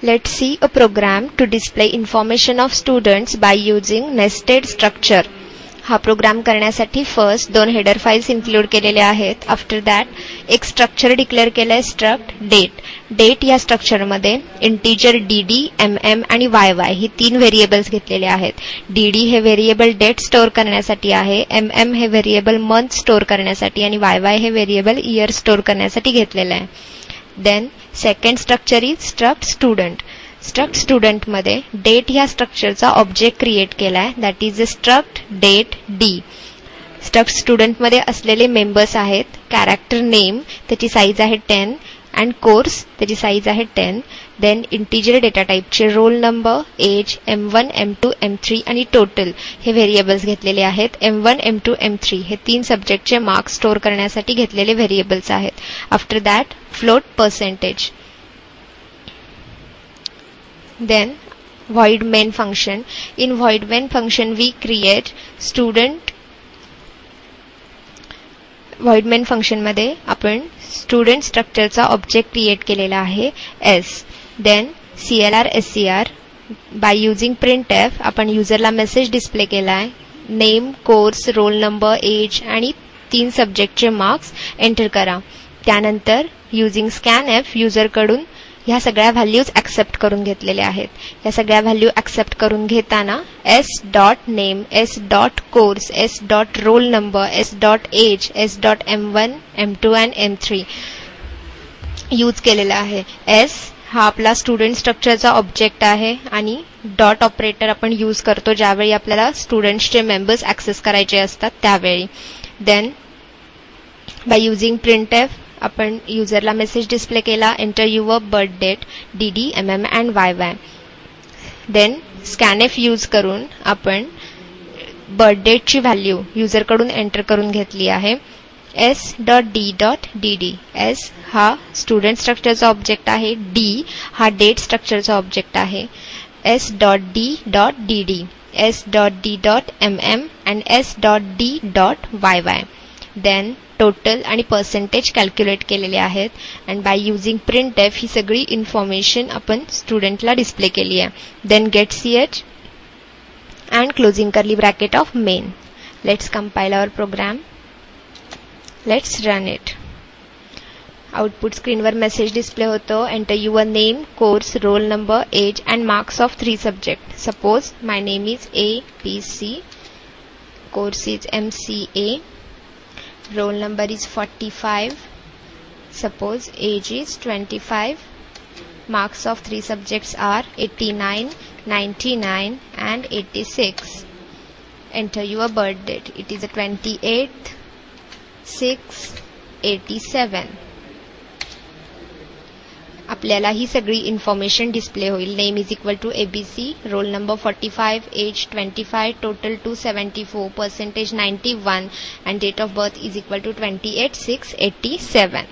Let's see a program to display information of students by using nested structure. हा programme करण्यासाठी first 2 header files include केलेले आहेत. After that एक structure declare केलंय struct date. Date या स्ट्रक्चरमध्ये integer dd, mm आणि yy ही 3 variables घेतलेले आहेत. dd हे व्हेरिएबल डेट स्टोअर करण्यासाठी आहे, mm हे व्हेरिएबल मंथ स्टोअर करण्यासाठी आणि yy हे व्हेरिएबल इयर स्टोअर करण्यासाठी घेतलेले आहे. Then second structure is struct student. Struct student मध्ये डेट ह्या स्ट्रक्चरचा ऑब्जेक्ट क्रिएट केलाय, that is a struct date D. Struct student मध्ये असलेले मेंबर्स आहेत कॅरेक्टर नेम, त्याची साईज आहे 10 अँड कोर्स, त्याची साईज आहे 10. देन इंटिजर डेटा टाईपचे roll number, age, m1, m2, m3 आणि टोटल हे व्हेरिएबल्स घेतलेले आहेत. m1, m2, m3 हे 3 सब्जेक्टचे मार्क्स स्टोअर करण्यासाठी घेतलेले व्हेरिएबल्स आहेत. After that float percentage. Then void main function. In void main function we create student. void main function मध्ये आपण student स्ट्रक्चरचा ऑब्जेक्ट क्रिएट केलेला आहे s. Then clr scr by using printf आपण युजरला message display केलाय, name, course, roll number, age आणि 3 सब्जेक्टचे marks enter करा. त्यानंतर युजिंग scanf युजर कडून ह्या सगळ्या व्हॅल्यूज ऍक्सेप्ट करून घेतलेल्या आहेत. या सगळ्या व्हॅल्यू ऍक्सेप्ट करून घेताना s.name, s.course, s.roll number, s.age, s.m1, m2 and m3 use केलेला आहे. s हा आपला स्टुडंट स्ट्रक्चरचा ऑब्जेक्ट आहे आणि डॉट ऑपरेटर आपण यूज करतो ज्यावेळी आपल्याला स्टुडंट्सचे मेंबर्स ऍक्सेस करायचे असतात त्यावेळी. देन बाय युजिंग printf आपण युजरला मेसेज डिस्प्ले केला, enter your birth date dd, mm and yy. Then scanf use करून आपण बर्थ डेटची व्हॅल्यू युजरकडून एंटर करून घेतली आहे. s.d.dd. s हा स्टुडंट स्ट्रक्चरचा ऑब्जेक्ट आहे, d हा डेट स्ट्रक्चरचा ऑब्जेक्ट आहे. s.d.dd, s.d.mm and s.d.yy. Then total आणि पर्सेंटेज कॅल्क्युलेट केलेले आहेत अँड बाय युजिंग printf ही सगळी इन्फॉर्मेशन आपण स्टुडंटला डिस्प्ले केली आहे. Then get ch and closing curly bracket of main. Let's compile our program. Let's run it. Output स्क्रीनवर मेसेज डिस्प्ले होतो, enter your name, course, roll number, age and marks of 3 subject. Suppose my name is ABC, course is MCA, roll number is 45, suppose age is 25, marks of 3 subjects are 89, 99 and 86. Enter your birth date. It is the 28th 6/87. आपल्याला ही सगळी information display होईल. Name is equal to ABC, roll number 45, age 25, total 274, percentage 91 and date of birth is equal to 28/6/87.